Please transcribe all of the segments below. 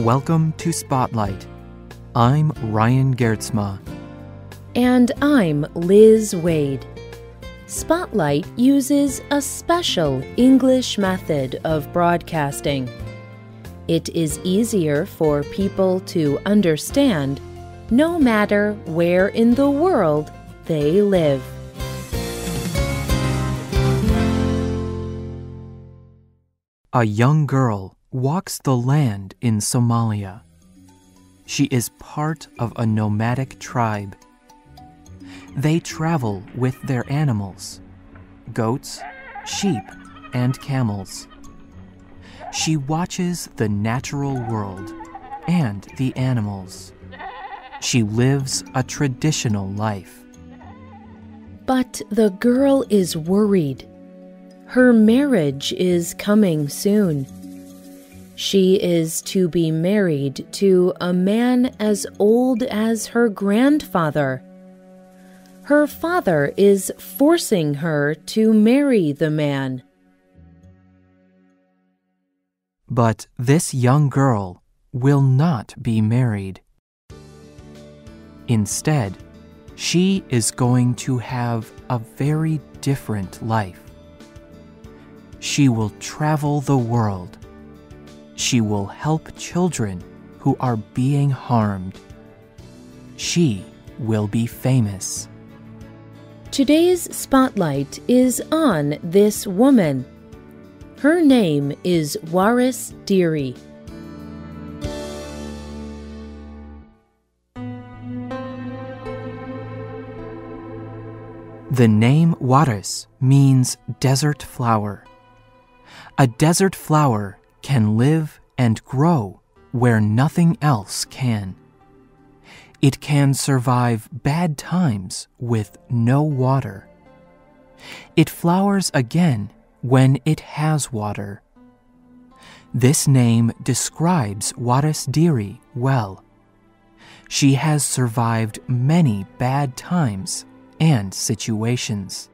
Welcome to Spotlight. I'm Ryan Gertzma. And I'm Liz Wade. Spotlight uses a special English method of broadcasting. It is easier for people to understand no matter where in the world they live. A young girl walks the land in Somalia. She is part of a nomadic tribe. They travel with their animals, goats, sheep, and camels. She watches the natural world and the animals. She lives a traditional life. But the girl is worried. Her marriage is coming soon. She is to be married to a man as old as her grandfather. Her father is forcing her to marry the man. But this young girl will not be married. Instead, she is going to have a very different life. She will travel the world. She will help children who are being harmed. She will be famous. Today's spotlight is on this woman. Her name is Waris Dirie. The name Waris means desert flower. A desert flower can live and grow where nothing else can. It can survive bad times with no water. It flowers again when it has water. This name describes Waris Dirie well. She has survived many bad times and situations.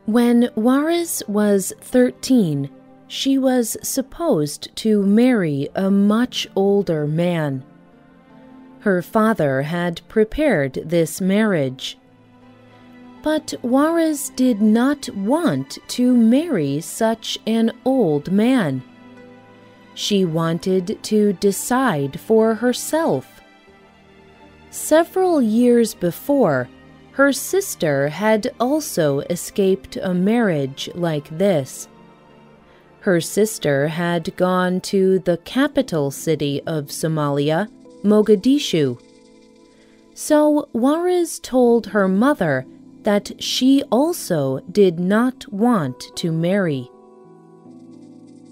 When Waris was 13, she was supposed to marry a much older man. Her father had prepared this marriage. But Waris did not want to marry such an old man. She wanted to decide for herself. Several years before, her sister had also escaped a marriage like this. Her sister had gone to the capital city of Somalia, Mogadishu. So Waris told her mother that she also did not want to marry.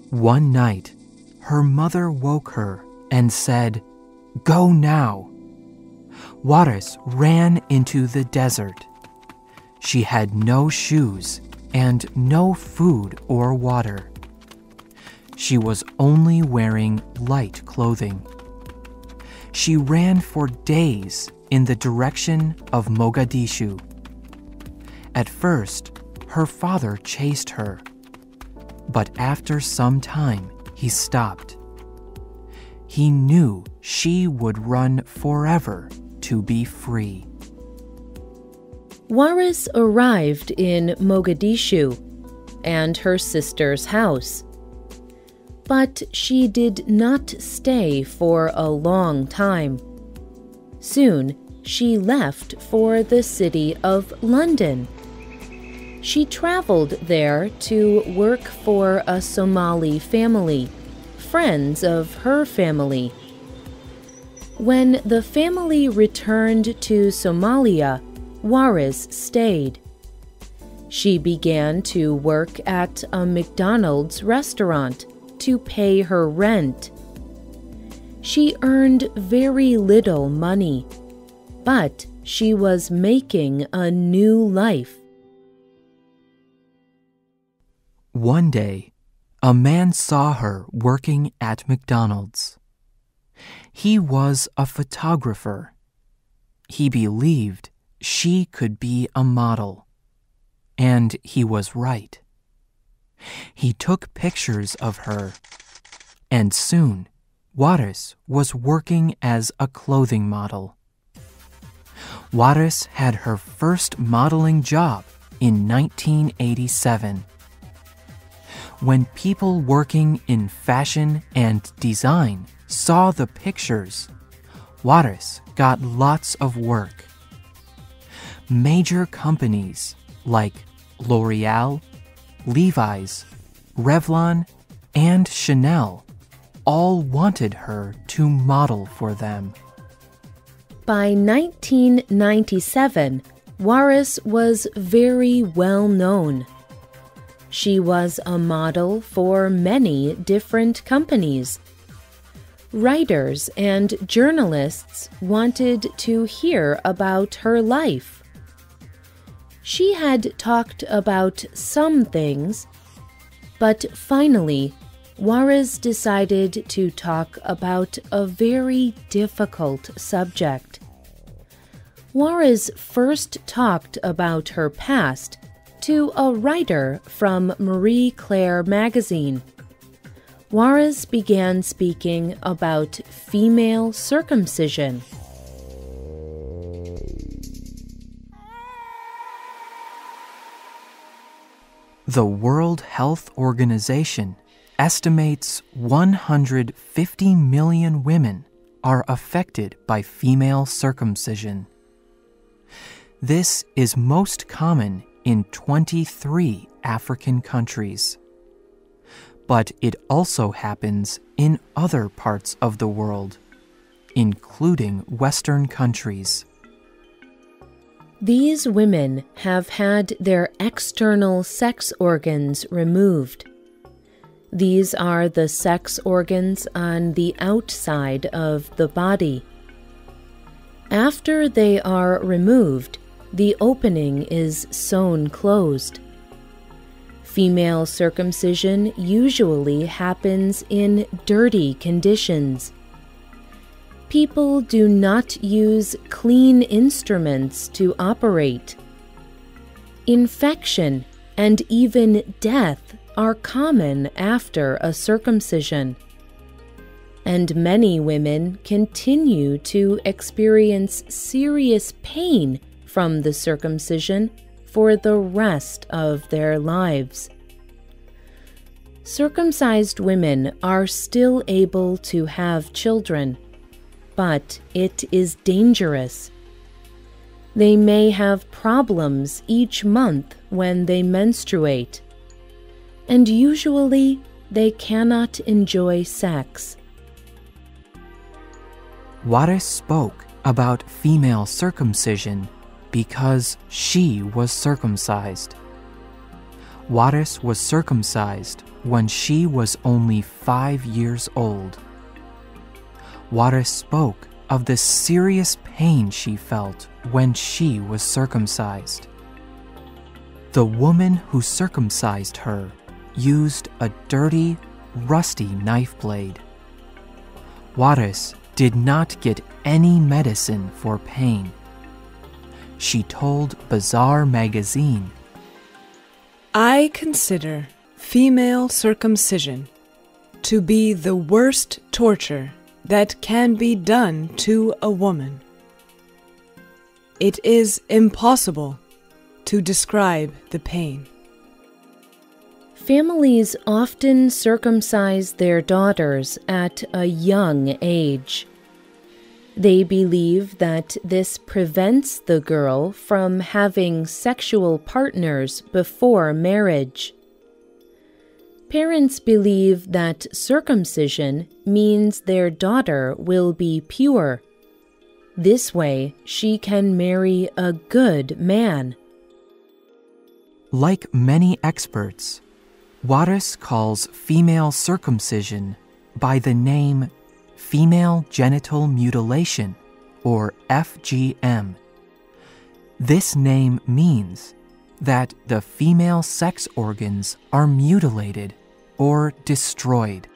One night, her mother woke her and said, "Go now." Waris ran into the desert. She had no shoes and no food or water. She was only wearing light clothing. She ran for days in the direction of Mogadishu. At first, her father chased her, but after some time, he stopped. He knew she would run forever to be free. Waris arrived in Mogadishu and her sister's house. But she did not stay for a long time. Soon, she left for the city of London. She traveled there to work for a Somali family, friends of her family. When the family returned to Somalia, Waris stayed. She began to work at a McDonald's restaurant to pay her rent. She earned very little money, but she was making a new life. One day, a man saw her working at McDonald's. He was a photographer. He believed she could be a model, and he was right. He took pictures of her, and soon Waris was working as a clothing model. Waris had her first modeling job in 1987. When people working in fashion and design saw the pictures, Waris got lots of work. Major companies like L'Oreal, Levi's, Revlon, and Chanel all wanted her to model for them. By 1997, Waris was very well known. She was a model for many different companies. Writers and journalists wanted to hear about her life. She had talked about some things, but finally, Waris decided to talk about a very difficult subject. Waris first talked about her past to a writer from Marie Claire magazine. Waris began speaking about female circumcision. The World Health Organization estimates 150 million women are affected by female circumcision. This is most common in 23 African countries. But it also happens in other parts of the world, including Western countries. These women have had their external sex organs removed. These are the sex organs on the outside of the body. After they are removed, the opening is sewn closed. Female circumcision usually happens in dirty conditions. People do not use clean instruments to operate. Infection and even death are common after a circumcision. And many women continue to experience serious pain from the circumcision for the rest of their lives. Circumcised women are still able to have children, but it is dangerous. They may have problems each month when they menstruate, and usually they cannot enjoy sex. Waris spoke about female circumcision because she was circumcised. Waris was circumcised when she was only 5 years old. Waris spoke of the serious pain she felt when she was circumcised. The woman who circumcised her used a dirty, rusty knife blade. Waris did not get any medicine for pain. She told Bazaar magazine, "I consider female circumcision to be the worst torture that can be done to a woman. It is impossible to describe the pain." Families often circumcise their daughters at a young age. They believe that this prevents the girl from having sexual partners before marriage. Parents believe that circumcision means their daughter will be pure. This way, she can marry a good man. Like many experts, Waris calls female circumcision by the name female genital mutilation, or FGM. This name means that the female sex organs are mutilated or destroyed.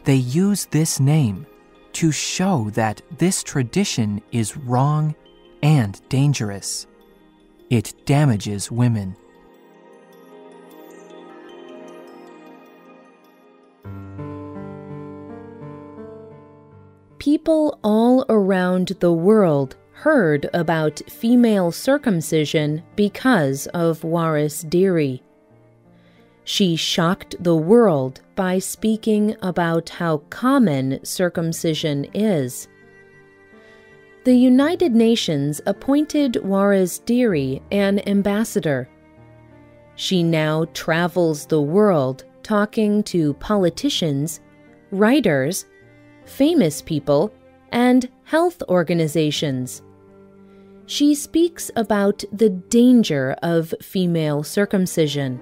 They use this name to show that this tradition is wrong and dangerous. It damages women. People all around the world heard about female circumcision because of Waris Dirie. She shocked the world by speaking about how common circumcision is. The United Nations appointed Waris Dirie an ambassador. She now travels the world talking to politicians, writers, famous people, and health organizations. She speaks about the danger of female circumcision.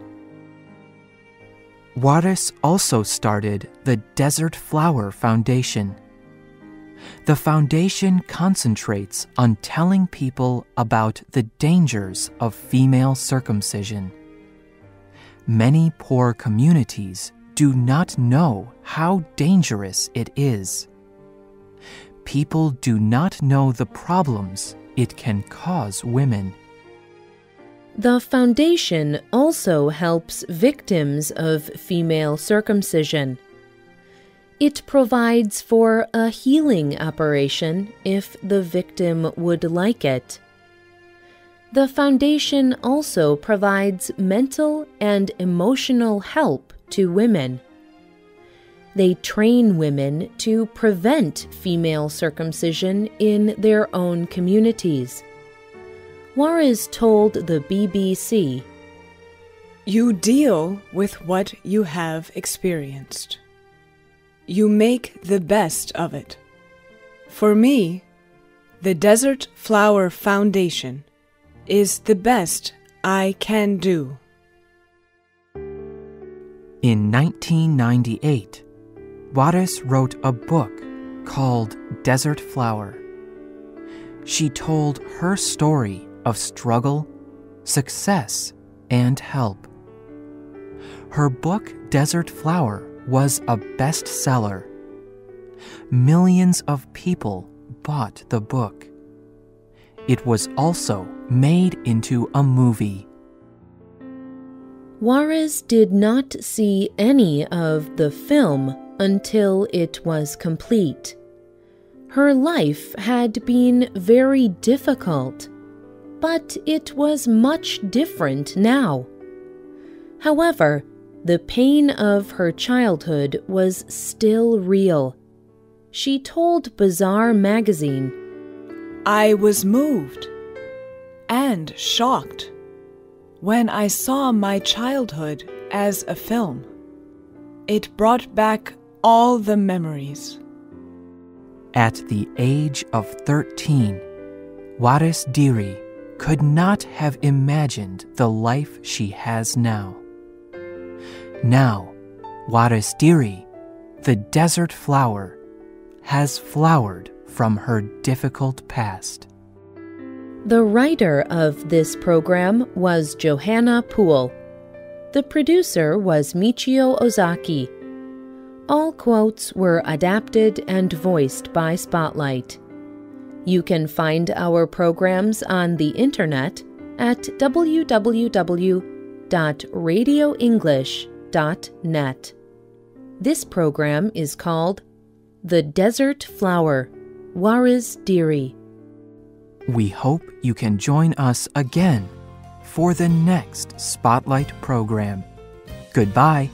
Waris also started the Desert Flower Foundation. The foundation concentrates on telling people about the dangers of female circumcision. Many poor communities do not know how dangerous it is. People do not know the problems it can cause women. The foundation also helps victims of female circumcision. It provides for a healing operation if the victim would like it. The foundation also provides mental and emotional help to women. They train women to prevent female circumcision in their own communities. Waris told the BBC, "You deal with what you have experienced. You make the best of it. For me, the Desert Flower Foundation is the best I can do." In 1998, Waris wrote a book called Desert Flower. She told her story of struggle, success, and help. Her book, Desert Flower, was a bestseller. Millions of people bought the book. It was also made into a movie. Waris did not see any of the film until it was complete. Her life had been very difficult, but it was much different now. However, the pain of her childhood was still real. She told Bazaar magazine, "I was moved and shocked when I saw my childhood as a film. It brought back all the memories." At the age of 13, Waris Dirie could not have imagined the life she has now. Now, Waris Dirie, the desert flower, has flowered from her difficult past. The writer of this program was Johanna Poole. The producer was Michio Ozaki. All quotes were adapted and voiced by Spotlight. You can find our programs on the internet at www.radioenglish.net. This program is called The Desert Flower, Waris Dirie. We hope you can join us again for the next Spotlight program. Goodbye.